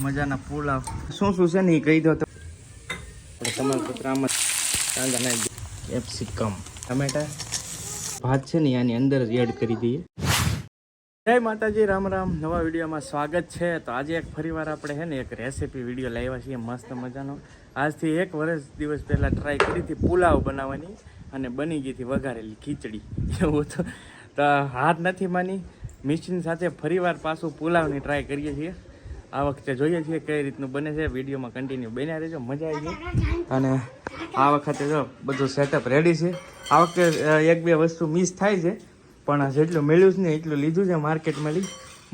મજાના પુલાવ શું શું છે ને એ કહી દો તો તમારા પત્રામાં કાંદા નાખી કેપ્સિકમ ટમેટા ભાત છે ને આની અંદર જ એડ કરી દઈએ. જય માતાજી, રામ રામ. નવા વિડીયોમાં સ્વાગત છે. તો આજે એક ફરીવાર આપણે છે ને એક રેસીપી વિડીયો લાવ્યા છીએ મસ્ત મજાનો. આજથી 1 વર્ષ દિવસ પહેલાં ટ્રાય કરી હતી પુલાવ બનાવવાની અને બની ગઈ હતી વઘારેલી ખીચડી. એવું તો હાથ નથી માની મિસ્ટીન સાથે ફરીવાર પાછું પુલાવની ટ્રાય કરીએ છીએ. આ વખતે જોઈએ છીએ કઈ રીતનું બને છે. વિડીયોમાં કન્ટિન્યુ બન્યા રહેજો, મજા આવી ગઈ. અને આ વખતે જો બધું સેટઅપ રેડી છે. આ વખતે 1-2 વસ્તુ મિસ થાય છે પણ જેટલું મળ્યું છે ને એટલું લીધું છે માર્કેટમાં.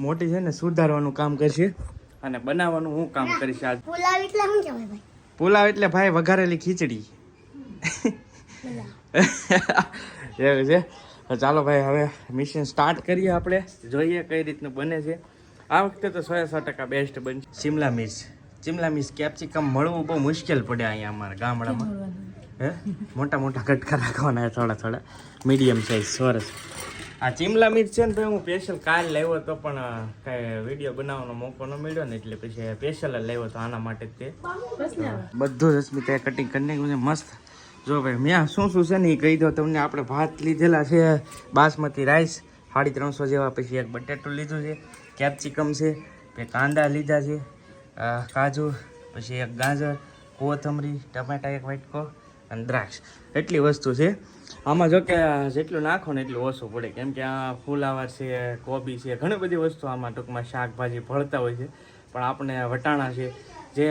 મોટી છે ને સુધારવાનું કામ કરશે અને બનાવવાનું હું કામ કરીશ. આજ પુલાવ એટલે શું કહેવાય ભાઈ? પુલાવ એટલે ભાઈ વઘારેલી ખીચડી. એવું છે. તો ચાલો ભાઈ હવે મિશન સ્ટાર્ટ કરીએ. આપણે જોઈએ કઈ રીતનું બને છે. આ વખતે તો 100% બેસ્ટ બનશે. શિમલા મિર્ચ કેપ્સિકમ મળવું બહુ મુશ્કેલ પડે અહીંયા અમારા ગામડામાં. હે મોટા મોટા કટકા રાખવાના થોડા મીડિયમ સાઈઝ સરસ. આ શિમલા મિર્ચ છે ને ભાઈ હું સ્પેશિયલ કાલ લાવ્યો હતો પણ કાંઈ વિડીયો બનાવવાનો મોકો ન મળ્યો ને એટલે પછી સ્પેશિયલ જ લાવ્યો હતો આના માટે જ. તે બધું જ અસ્મિતાએ કટિંગ કરી નાખ્યું છે મસ્ત. જો ભાઈ મેં શું છે ને એ કહી દો તમને. આપણે ભાત લીધેલા છે બાસમતી રાઈસ 350 જેવા, પછી એક બટેટું લીધું છે, કેપ્સિકમ છે, પછી કાંદા લીધા છે, કાજુ, પછી એક ગાજર, કોથમરી, ટમેટા એક વાટકો અને દ્રાક્ષ. એટલી વસ્તુ છે આમાં. જો કે જેટલું નાખો ને એટલું ઓછું પડે કેમ કે આ ફુલાવર છે, કોબી છે, ઘણી બધી વસ્તુ આમાં ટૂંકમાં શાકભાજી ભળતા હોય છે. પણ આપણે વટાણા છે જે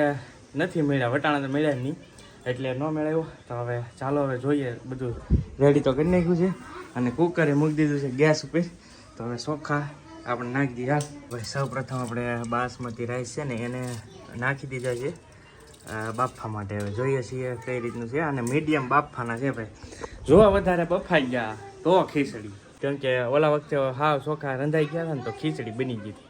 નથી મળ્યા, વટાણા તો મળ્યા નહીં એટલે ન મેળવ્યો. તો હવે ચાલો હવે જોઈએ. બધું રેડી તો કરી નાખ્યું છે અને કુકરે મૂકી દીધું છે ગેસ ઉપર. તો હવે ચોખા આપણે નાખી દઈએ. ભાઈ સૌ પ્રથમ આપણે બાસમતી રાઈસ છે ને એને નાખી દીધા છે બાફવા માટે. હવે જોઈએ છીએ કઈ રીતનું છે. અને મીડિયમ બાફવાના છે ભાઈ. જો વધારે બફાઈ ગયા તો ખીચડી, કેમ કે ઓલા વખતે હાવ ચોખા રંધાઈ ગયા હતા ને તો ખીચડી બની ગઈ હતી.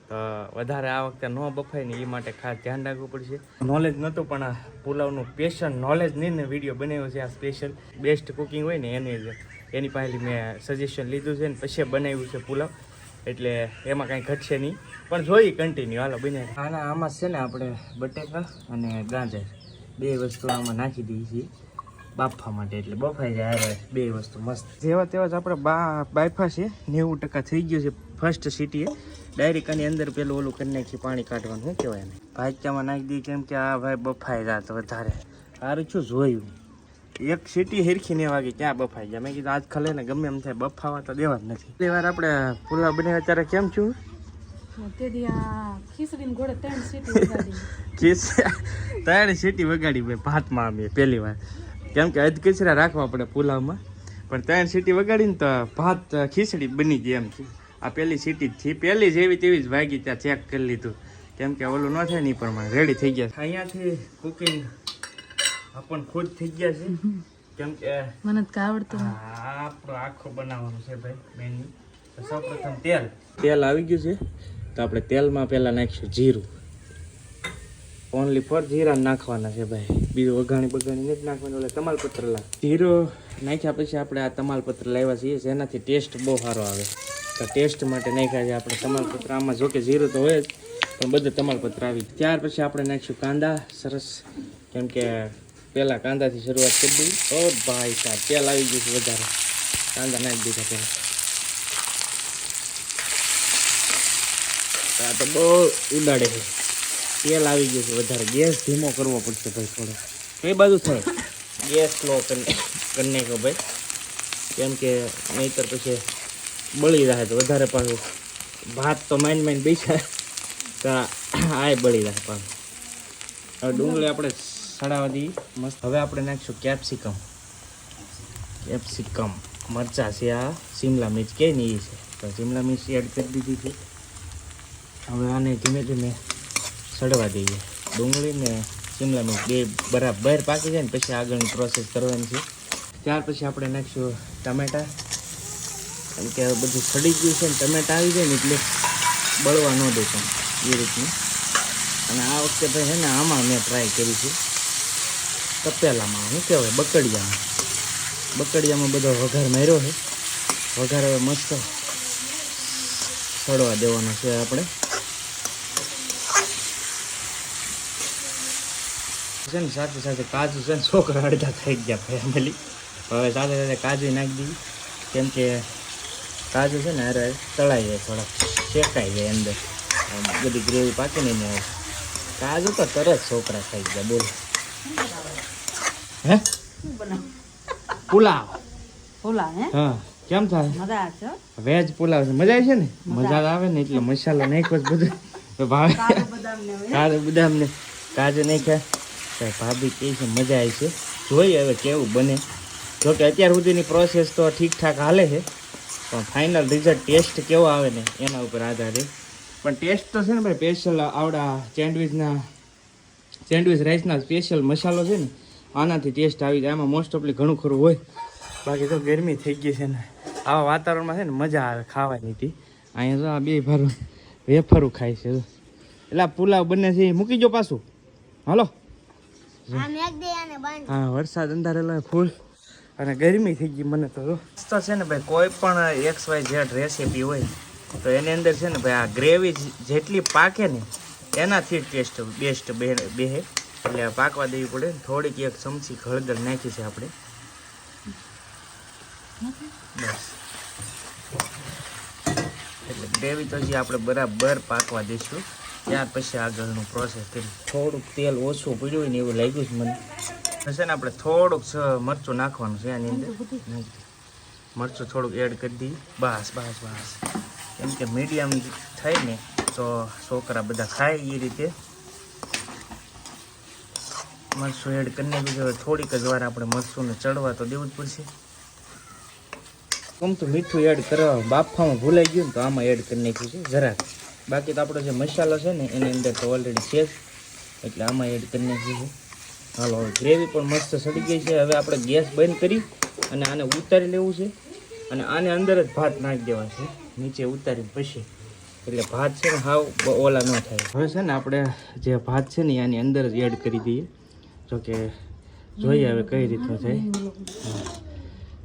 તો વધારે આ વખતે ન બફાય ને એ માટે ખાસ ધ્યાન રાખવું પડશે. નોલેજ નહોતું પણ આ પુલાવનું સ્પેશિયલ નોલેજ નહીં ને વિડીયો બનાવ્યો છે. આ સ્પેશિયલ બેસ્ટ કુકિંગ હોય ને એની પાસેથી મેં સજેશન લીધું છે ને પછી બનાવ્યું છે પુલાવ. એટલે એમાં કાંઈ ઘટશે નહીં પણ જોઈએ કન્ટિન્યુ. હાલો બને. આમાં છે ને આપણે બટેકા અને ગાજર 2 વસ્તુ આમાં નાખી દઈએ છીએ બાફવા માટે. એટલે બફાઈ જાય હવે 2 વસ્તુ મસ્ત. જેવા તેવા જ આપણે બાફા છે 90% થઈ ગયું છે. ફર્સ્ટ સીટીએ ડાયરેક્ટ આની અંદર પેલું ઓલું કરી નાખી પાણી કાઢવાનું. શું કહેવાય એને ભાજ્યામાં નાખી દઈએ કેમ કે આ ભાઈ બફાઈ જાય તો વધારે સારું. શું જોયું એક સીટી હેરખી ને વાગે ક્યાં બફાઈ ગયા. મેં કીધું આજ ખલે ને ગમે એમ થાય બફાવા તો દેવા જ નથી. એ વાર આપણે પુલાવ બનાવ્યા ત્યારે કેમ છું ત્રણ સીટી વગાડી ભાઈ ભાતમાં અમે પહેલી વાર. કેમ કે અધકચરા રાખવા પડે પુલાવમાં પણ 3 સીટી વગાડીને તો ભાત ખીચડી બની ગઈ એમ છે. આ પહેલી સીટી જ થી પહેલી જેવી તેવી જ વાગી ત્યાં ચેક કરી લીધું કેમ કે ઓલું ન થાય ને એ પ્રમાણે રેડી થઈ ગયા. અહીંયાથી કુકિંગ આપણ ખુદ થઈ ગયા છે કેમ કે મને આવડતું આપણું આખું બનાવવાનું છે ભાઈ મેન્યુ. તો સૌપ્રથમ તેલ આવી ગયું છે તો આપણે તેલમાં પહેલાં નાખીશું જીરું. ઓનલી ફોર જીરા નાખવાના છે ભાઈ, બીજું વઘાણી નથી નાખવાનું. એટલે તમાલપત્ર જીરું નાખ્યા પછી આપણે આ તમાલપત્ર લાવ્યા છીએ જેનાથી ટેસ્ટ બહુ સારો આવે. તો ટેસ્ટ માટે નાખ્યા છે આપણે તમાલપત્ર. આમાં જોકે જીરું તો હોય જ પણ બધું તમાલપત્ર આવી. ત્યાર પછી આપણે નાખીશું કાંદા સરસ કેમ કે પહેલાં કાંદાથી શરૂઆત કરી દઈએ. ઓ ભાઈ સાહેબ તેલ આવી ગયું છે વધારે, કાંદા નાખી દીધા પહેલાં. આ તો બહુ ઉડાડે છે. તેલ આવી ગયું છે વધારે. ગેસ ધીમો કરવો પડશે ભાઈ થોડો. કઈ બાજુ થાય ગેસ સ્લો કરી નાખો ભાઈ કેમ કે નહીંતર પછી બળી રહે તો વધારે પાછું ભાત તો માઇન બેસા તો આ બળી રહે પાછું. હવે ડુંગળી આપણે સડાવવા દઈએ મસ્ત. હવે આપણે નાખીશું કેપ્સિકમ મરચાં છે. આ શિમલા મિર્ચ કે નહીં છે તો શિમલા મિર્ચ એડ કરી દીધી છે. હવે આને ધીમે ધીમે સડવા દઈએ. ડુંગળી ને શિમલા મિર્ચ 2 બરાબર પાકી જાય ને પછી આગળની પ્રોસેસ કરવાની છે. ત્યાર પછી આપણે નાખીશું ટમેટા કેમ કે બધું સડી ગયું છે ને ટમેટા આવી જાય ને એટલે બળવા ન દેતા એ રીતનું. અને આ વખતે ભાઈ છે ને આમાં મેં ટ્રાય કરી છે તપેલામાં. શું કહેવાય બકડિયામાં બધો વઘાર માર્યો છે. વઘાર હવે મસ્ત સડવા દેવાનો છે આપણે. છે ને સાથે સાથે કાજુ છે ને છોકરા અડધા થઈ ગયા ફેમિલી. હવે સાથે સાથે કાજુ નાખી દીધી, કેમ કે કાજુ છે ને અરે તળાઈ જાય, થોડા શેકાઈ જાય અંદર, બધી ગ્રેવી પાકી નહીં આવે. કાજુ તો તરત છોકરા ખાઈ ગયા. બોલો હે પુલાવ. હા કેમ થાય? વેજ પુલાવ છે, મજા આવે છે ને? મજા આવે ને એટલે મસાલો નાખ્યો જ બધું ભાવે. કાજુ બદામ ને કાજુ નાખ્યા. ભાભી કહે છે મજા આવી છે. જોઈએ હવે કેવું બને. જોકે અત્યાર સુધીની પ્રોસેસ તો ઠીકઠાક હાલે છે, પણ ફાઇનલ રિઝલ્ટ ટેસ્ટ કેવો આવે ને એના ઉપર આધાર છે. પણ ટેસ્ટ તો છે ને ભાઈ સ્પેશિયલ આવડા સેન્ડવિચ રાઈસના સ્પેશિયલ મસાલો છે ને, આનાથી ટેસ્ટ આવી જાય. આમાં મોસ્ટ ઓફલી ઘણું ખરું હોય. બાકી તો ગરમી થઈ ગઈ છે ને, આવા વાતાવરણમાં છે ને મજા આવે ખાવાની. હતી અહીંયા તો આ બે ભારું વેફરું ખાય છે. એટલે પુલાવ બને છે એ મૂકી જો પાછું. હાલો હા, વરસાદ અંધારેલો ફૂલ અને ગરમી થઈ ગઈ મને તો છે ને ભાઈ. કોઈ પણ XYZ રેસીપી હોય તો એની અંદર છે ને ભાઈ આ ગ્રેવી જેટલી પાકે ને એનાથી ટેસ્ટ બેસ્ટ બેહે. એટલે પાકવા દેવી પડે. થોડીક એક ચમચી હળદર નાખી છે આપણે, બસ. એટલે ગ્રેવી તો જે આપણે બરાબર પાકવા દઈશું, ત્યાર પછી આગળનું પ્રોસેસ કરી. થોડુંક તેલ ઓછું પડ્યું હોય ને એવું લાગ્યું છે મને. છે ને આપણે થોડુંક મરચું નાખવાનું છે આની અંદર. મરચું થોડુંક એડ કરી દઈએ. બસ બસ બસ, કેમ કે મીડિયમ થાય ને તો છોકરા બધા ખાય એ રીતે. મરચું એડ કરી નાખ્યું. થોડીક જ વાર આપણે મરચુંને ચડવા તો દેવું જ પડશે. આમ તો મીઠું એડ કરવા બાફામાં ભૂલાઈ ગયું ને તો આમાં એડ કરી નાખ્યું છે જરાક. બાકી તો આપણો જે મસાલો છે ને એની અંદર તો ઓલરેડી છે જ, એટલે આમાં એડ કરી નાખ્યું છે. હાલો ગ્રેવી પણ મસ્ત સડી ગઈ છે. હવે આપણે ગેસ બંધ કરી અને આને ઉતારી લેવું છે, અને આને અંદર જ ભાત નાખી દેવા છે નીચે ઉતારીને પછી. એટલે ભાત છે ને હાવ ઓલા ન થાય. હવે છે ને આપણે જે ભાત છે ને આની અંદર જ એડ કરી દઈએ. જોકે જોઈએ હવે કઈ રીતનું થાય.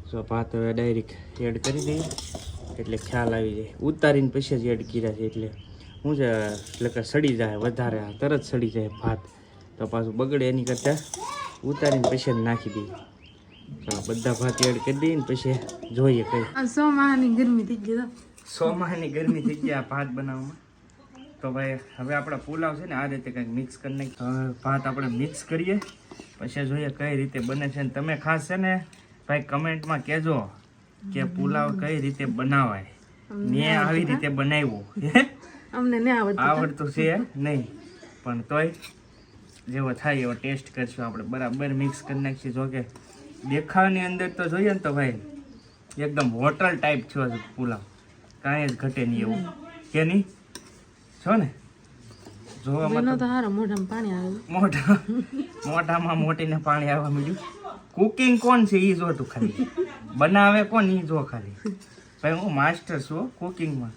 જો ભાત હવે ડાયરેક્ટ એડ કરી દઈએ એટલે ખ્યાલ આવી જાય. ઉતારીને પછી જ એડ કર્યા છે એટલે શું છે, એટલે સડી જાય વધારે, તરત સડી જાય ભાત તો પાછું બગડે એની કરતાં ઉતારીને પછી જ નાખી દઈએ. ચાલો બધા ભાત એડ કરી દઈએ ને પછી જોઈએ કઈ. 100 માહની ગરમી થઈ ગઈ. 100 માહની ગરમી થઈ ગઈ આ ભાત બનાવવામાં. તો ભાઈ હવે આપણા પુલાવ છે ને આ રીતે કંઈક મિક્સ કરી નાખીએ. ભાત આપણે મિક્સ કરીએ પછી જોઈએ કઈ રીતે બને છે. ને તમે ખાસ છે ને ભાઈ કમેન્ટમાં કહેજો કે પુલાવ કઈ રીતે બનાવાય. મેં આવી રીતે બનાવ્યો, અમને ન આવડતું છે નહીં, પણ તોય જેવો થાય એવો ટેસ્ટ કરશું આપણે. બરાબર મિક્સ કરી નાખીએ. જોકે દેખાવની અંદર તો જોઈએ ને તો ભાઈ એકદમ હોટલ ટાઈપ થયો છે પુલાવ, કાંઈ જ ઘટે નહીં એવું કે નહીં છો ને. જોવામાં તો મોઢામાં પાણી આવે. મોઢામાં મોટીને પાણી આવવા મળ્યું. કુકિંગ કોણ છે એ જો તું, ખાલી બનાવે કોણ એ જો ખાલી. ભાઈ હું માસ્ટર છું કુકિંગમાં.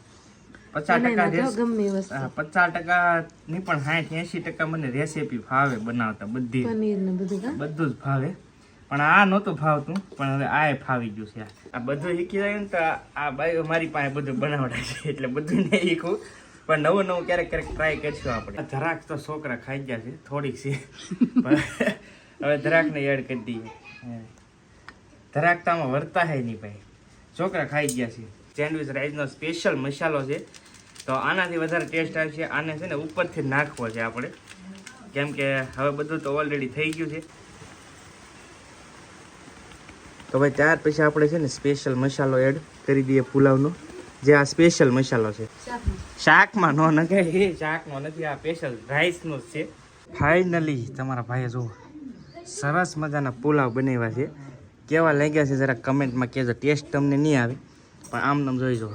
50% ની પણ 60-80% મને રેસીપી ફાવે બનાવતા. બધી બધું જ ફાવે, પણ આ નહોતું ફાવતું, પણ હવે આ ફાવી ગયું છે. આ બધું શીખી જાય ને તો આ બાઈ મારી પાસે બધું બનાવડાય છે, એટલે બધું નહીં શીખવું, પણ નવું નવું ક્યારેક ક્યારેક ટ્રાય કરશું આપણે. ધરાક તો છોકરા ખાઈ ગયા છે, થોડીક છે, હવે ધરાકને એડ કરી દઈએ. ધરાક તો આમાં વર્તા હે નહીં ભાઈ, છોકરા ખાઈ ગયા છે. સેન્ડવિચ રાઈસનો સ્પેશિયલ મસાલો છે, તો આનાથી વધારે ટેસ્ટ આવશે. આને છે ને ઉપરથી નાખવો છે આપણે, કેમ કે હવે બધું તો ઓલરેડી થઈ ગયું છે. તો ભાઈ ત્યાર પછી આપણે છે ને સ્પેશિયલ મસાલો એડ કરી દઈએ પુલાવનો, જે આ સ્પેશિયલ મસાલો છે. શાકમાં નો નખાય, એ શાકમાં નથી, આ સ્પેશિયલ રાઈસનો જ છે. ફાઇનલી તમારા ભાઈએ જો સરસ મજાના પુલાવ બનાવ્યા છે. કેવા લાગ્યા છે જરા કમેન્ટમાં કહેજો. ટેસ્ટ તમને નહીં આવે પણ આમ નામ જોઈ જો.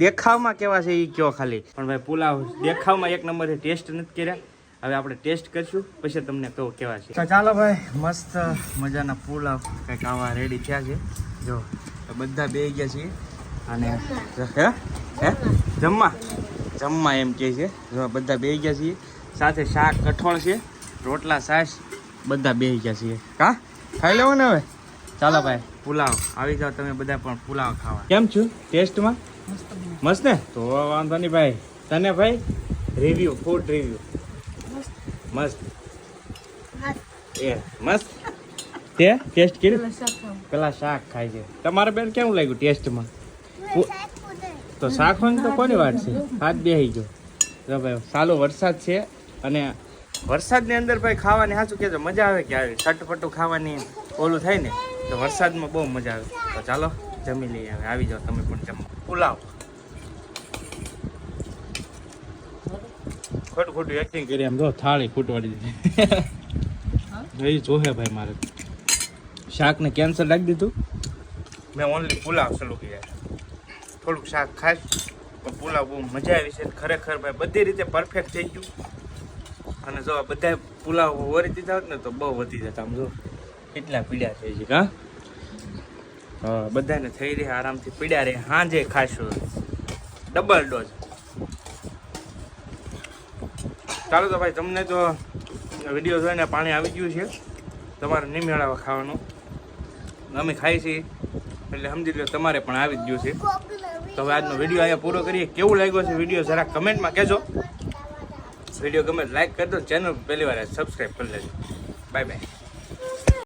દેખાવમાં કેવા છે એ કયો ખાલી, પણ ભાઈ પુલાવ દેખાવમાં એક નંબર છે. ટેસ્ટ નથી કર્યા, હવે આપણે ટેસ્ટ કરીશું પછી તમને કહું કેવા છે. તો ચાલો ભાઈ, મસ્ત મજાના પુલાવ કંઈક આવા રેડી થયા છે. જો બધા બે ગયા છીએ અને હે જમવા એમ કહે છે. જો બધા બે ગયા છીએ, સાથે શાક કઠોળ છે, રોટલા છાશ બધા બે ગયા છીએ. કા ખાઈ લેવો ને હવે. ચાલો ભાઈ પુલાવ આવી જાઓ તમે બધા પણ પુલાવ ખાવા. કેમ છું ટેસ્ટમાં? મસ્ત ને? તો વાંધો નહીં ભાઈ. તને ભાઈ રિવ્યુ, ફૂડ રિવ્યુ મસ્ત. એ મસ્ત તે ટેસ્ટ કર્યું પેલા શાક ખાવું. પેલા શાક ખાય છે તમારે બેન કેવું લાગ્યું ટેસ્ટમાં તો શાક હોય ને તો કોની વાત છે હાથ બેસી ગયો જો ભાઈ સાલો વરસાદ છે અને વરસાદની અંદર ભાઈ ખાવાની સાચું કહેજો મજા આવે કે આવે ચટપટું ખાવાની ઓલું થાય ને તો વરસાદમાં બહુ મજા આવે તો ચાલો જમી લઈએ હવે આવી જાઓ તમે પણ જમો પુલાવ ખોટું ખોટું એક્ટિંગ કરી આમ જો થાળી ફૂટવાડી દીધી એ જોહે ભાઈ મારે શાકને કેન્સલ રાખી દીધું મેં ઓનલી પુલાવ ચાલુ કર્યા થોડુંક શાક ખાઈશ પણ પુલાવ બહુ મજા આવી છે ખરેખર ભાઈ બધી રીતે પરફેક્ટ થઈ ગયું અને જો બધા પુલાવ વરી દીધા હોત ને તો બહુ વધી જતા આમ જો કેટલા પીડ્યા થઈ છે હા બધાને થઈ રહે આરામથી પીડ્યા રહે હાંજે ખાશું ડબલ ડોઝ ચાલો તો ભાઈ તમને તો વિડીયો જોઈને પાણી આવી ગયું છે તમારે નહીં મેળવવા ખાવાનું અમે ખાઈ છીએ એટલે સમજી લો તમારે પણ આવી જ ગયું છે તો હવે આજનો વિડીયો અહીંયા પૂરો કરીએ કેવું લાગ્યો છે વિડીયો જરા કમેન્ટમાં કહેજો વિડીયો ગમે લાઈક કરી દો ચેનલ પહેલી વાર સબસ્ક્રાઈબ કરી લેજો બાય બાય